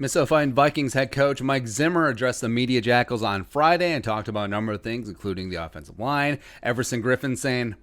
Minnesota Vikings head coach Mike Zimmer addressed the media jackals on Friday and talked about a number of things, including the offensive line. Everson Griffen saying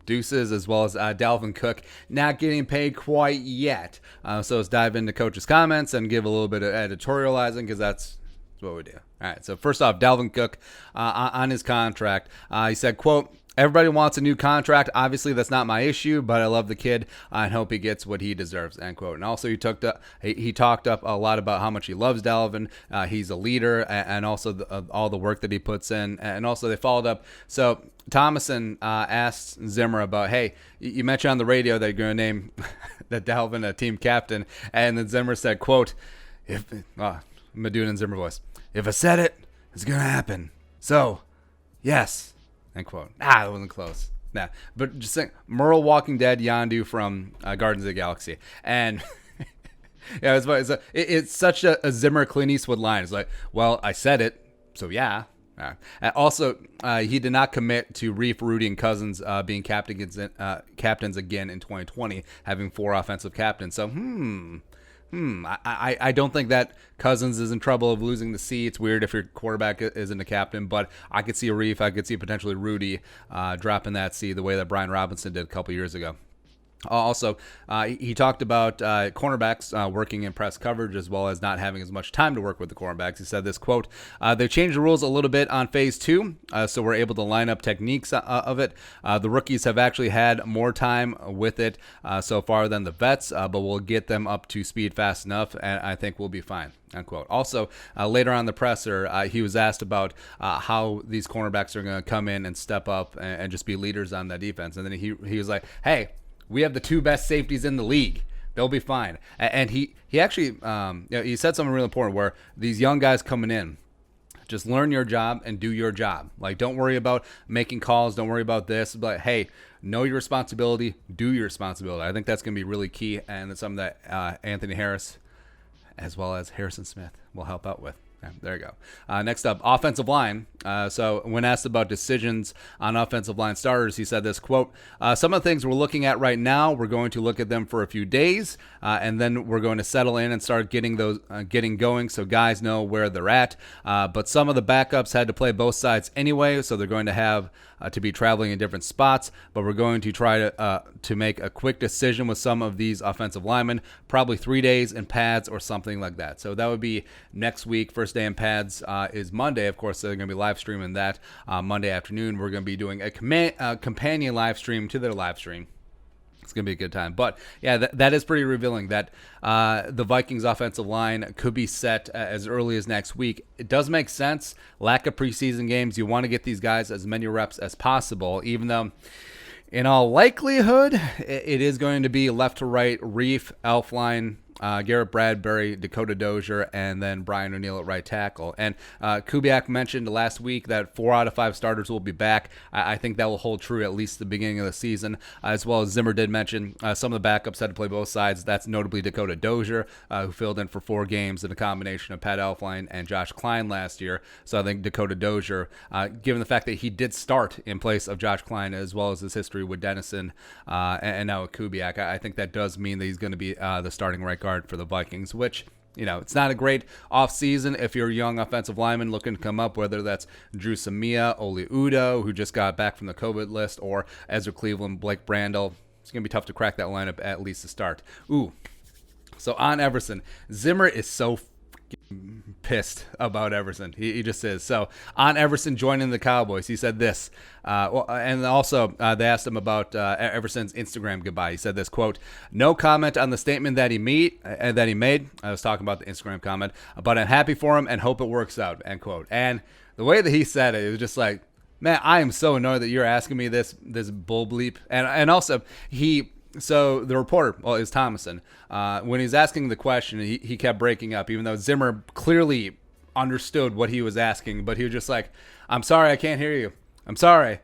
deuces, as well as Dalvin Cook not getting paid quite yet. So let's dive into coach's comments and give a little bit of editorializing, because that's what we do. All right, so first off, Dalvin Cook on his contract. He said, quote, "Everybody wants a new contract. Obviously, that's not my issue, but I love the kid and hope he gets what he deserves," end quote. And also, he talked up a lot about how much he loves Dalvin. He's a leader, and also all the work that he puts in. And also, they followed up. So Thomason asked Zimmer about, hey, you mentioned on the radio that you're going to name that Dalvin a team captain. And then Zimmer said, quote, I'm going to do it in Zimmer voice. "If I said it, it's going to happen. So, yes." End quote. That wasn't close. Nah, but just saying, Merle Walking Dead Yondu from Guardians of the Galaxy. And yeah, it's such a Zimmer Clint Eastwood line. It's like, well, I said it, so yeah. Also, he did not commit to Reef, Rudy, and Cousins being captains again in 2020, having 4 offensive captains. So, I don't think that Cousins is in trouble of losing the C. It's weird if your quarterback isn't a captain, but I could see a Reef. I could see potentially Rudy dropping that C the way that Brian Robinson did a couple years ago. Also, he talked about cornerbacks working in press coverage, as well as not having as much time to work with the cornerbacks. He said this, quote, "They changed the rules a little bit on phase 2, so we're able to line up techniques of it. The rookies have actually had more time with it so far than the vets, but we'll get them up to speed fast enough, and I think we'll be fine." Unquote. Also, later on in the presser, he was asked about how these cornerbacks are going to come in and step up and just be leaders on that defense. And then he was like, hey, we have the 2 best safeties in the league. They'll be fine. And he actually he said something really important, where these young guys coming in, just learn your job and do your job. Like, don't worry about making calls. Don't worry about this. But, hey, know your responsibility. Do your responsibility. I think that's going to be really key. And it's something that Anthony Harris, as well as Harrison Smith, will help out with. There you go. Next up, offensive line. So when asked about decisions on offensive line starters, he said this, quote, "Some of the things we're looking at right now, we're going to look at them for a few days, and then we're going to settle in and start getting going so guys know where they're at. But some of the backups had to play both sides anyway, so they're going to have to be traveling in different spots. But we're going to try to make a quick decision with some of these offensive linemen, probably 3 days in pads or something like that." So that would be next week. First day in pads is Monday. Of course, they're going to be live streaming that Monday afternoon. We're going to be doing a companion live stream to their live stream. It's going to be a good time. But, yeah, that is pretty revealing that the Vikings offensive line could be set as early as next week. It does make sense. Lack of preseason games. You want to get these guys as many reps as possible, even though in all likelihood it is going to be left to right, Reef, Elfline, Garrett Bradbury, Dakota Dozier, and then Brian O'Neill at right tackle. And Kubiak mentioned last week that 4 out of 5 starters will be back. I think that will hold true at least the beginning of the season, as well as Zimmer did mention some of the backups had to play both sides. That's notably Dakota Dozier, who filled in for 4 games in a combination of Pat Elflein and Josh Klein last year. So I think Dakota Dozier, given the fact that he did start in place of Josh Klein, as well as his history with Dennison and now with Kubiak, I think that does mean that he's going to be the starting right guard for the Vikings, which, you know, it's not a great offseason if you're a young offensive lineman looking to come up, whether that's Drew Samia, Oli Udo, who just got back from the COVID list, or Ezra Cleveland, Blake Brandel. It's going to be tough to crack that lineup at least to start. So on Everson, Zimmer is so pissed about Everson. He just is. So on Everson joining the Cowboys, he said this. And also they asked him about Everson's Instagram goodbye. He said this, quote, "No comment on the statement that he made. I was talking about the Instagram comment, but I'm happy for him and hope it works out," end quote. And the way that he said it was just like, man, I am so annoyed that you're asking me this bull bleep. And also so the reporter, well, is Thomason. When he's asking the question, he kept breaking up, even though Zimmer clearly understood what he was asking. But he was just like, "I'm sorry, I can't hear you. I'm sorry."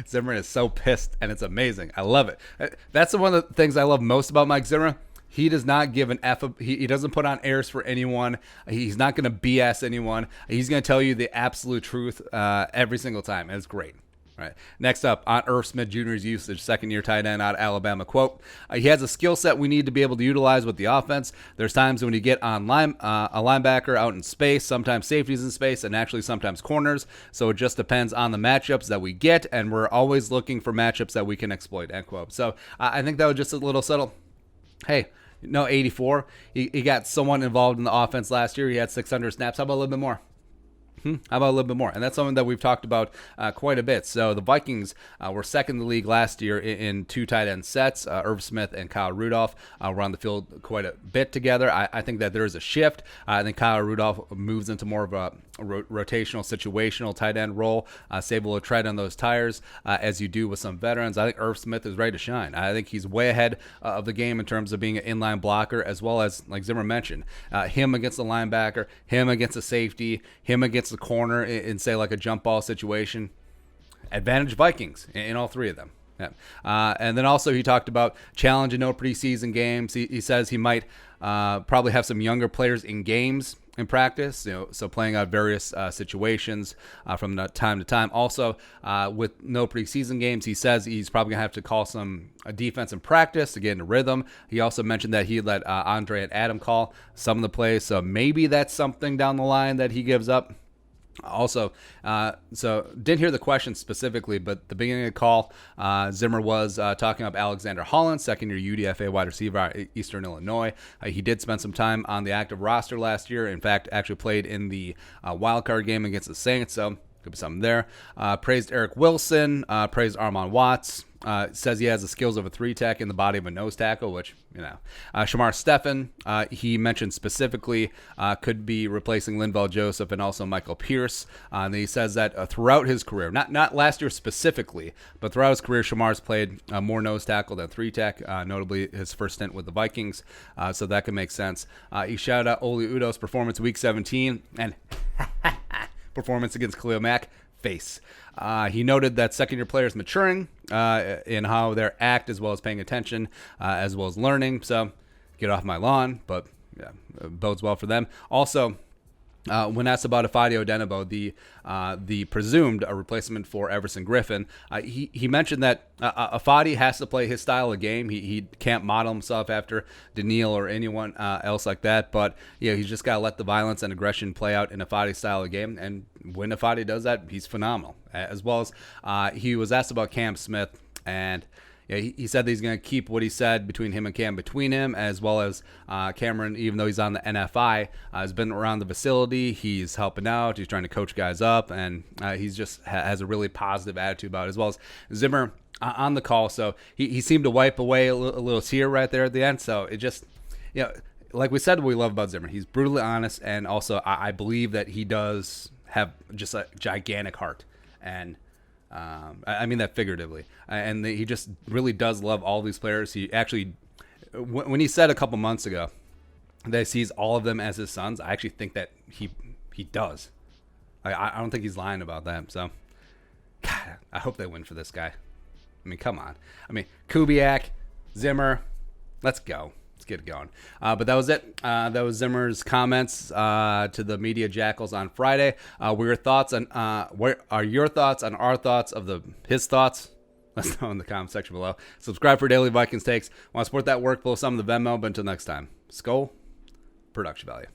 Zimmer is so pissed, and it's amazing. I love it. That's one of the things I love most about Mike Zimmer. He does not give an F. He doesn't put on airs for anyone. He's not going to BS anyone. He's going to tell you the absolute truth every single time. And it's great. Right. Next up, on Irv Smith Jr.'s usage, second-year tight end out of Alabama. Quote, he has a skill set we need to be able to utilize with the offense. There's times when you get on a linebacker out in space, sometimes safeties in space, and actually sometimes corners. So it just depends on the matchups that we get, and we're always looking for matchups that we can exploit, end quote. So I think that was just a little subtle. Hey, 84. He got someone involved in the offense last year. He had 600 snaps. How about a little bit more? How about a little bit more? And that's something that we've talked about quite a bit. So the Vikings were second in the league last year in two tight end sets. Irv Smith and Kyle Rudolph were on the field quite a bit together. I think that there is a shift. I think Kyle Rudolph moves into more of a rotational, situational tight end role, able to tread on those tires as you do with some veterans. I think Irv Smith is ready to shine. I think he's way ahead of the game in terms of being an inline blocker, as well as, like Zimmer mentioned, him against the linebacker, him against the safety, him against the corner in say like a jump ball situation. Advantage Vikings in all three of them. Yeah. And then also he talked about challenging no preseason games. He says he might probably have some younger players in games in practice, so playing out various situations from time to time. Also, with no preseason games, he says he's probably gonna have to call some defense in practice to get into rhythm. He also mentioned that he let Andre and Adam call some of the plays, so maybe that's something down the line that he gives up. Also, so didn't hear the question specifically, but the beginning of the call, Zimmer was talking about Alexander Holland, second-year UDFA wide receiver out of Eastern Illinois. He did spend some time on the active roster last year. In fact, actually played in the wild card game against the Saints, so could be something there. Praised Eric Wilson, praised Armon Watts. Says he has the skills of a 3-tech in the body of a nose tackle, which, Shamar Stephen, he mentioned specifically could be replacing Linval Joseph and also Michael Pierce. And he says that throughout his career, not last year specifically, but throughout his career, Shamar's played more nose tackle than 3-tech, notably his first stint with the Vikings. So that could make sense. He shouted out Oli Udoh's performance week 17 and performance against Khalil Mack. Face. He noted that second-year players maturing in how they act, as well as paying attention, as well as learning. So, get off my lawn, but yeah, bodes well for them. Also, when asked about Ifeadi Odenigbo, the presumed replacement for Everson Griffen, he mentioned that Ifeadi has to play his style of game. He can't model himself after Daniil or anyone else like that, but he's just got to let the violence and aggression play out in Ifeadi's style of game, and when Ifeadi does that, he's phenomenal. As well as he was asked about Cam Smith, and he said that he's going to keep what he said between him and Cam between him, as well as Cameron, even though he's on the NFI, has been around the facility. He's helping out. He's trying to coach guys up, and he's just has a really positive attitude about it, as well as Zimmer on the call. So he seemed to wipe away a little tear right there at the end. So it just, like we said, what we love about Zimmer. He's brutally honest, and also I believe that he does have just a gigantic heart. And I mean that figuratively. And he just really does love all these players. He actually, when he said a couple months ago that he sees all of them as his sons, I actually think that he does. I don't think he's lying about that. So, God, I hope they win for this guy. I mean, come on. I mean, Kubiak, Zimmer, let's go. Let's get it going. But that was it. That was Zimmer's comments to the media jackals on Friday. What are your thoughts on our thoughts of his thoughts? Let us know in the comment section below. Subscribe for daily Vikings takes. Want to support that work? Below some of the Venmo. But until next time, Skull Production Value.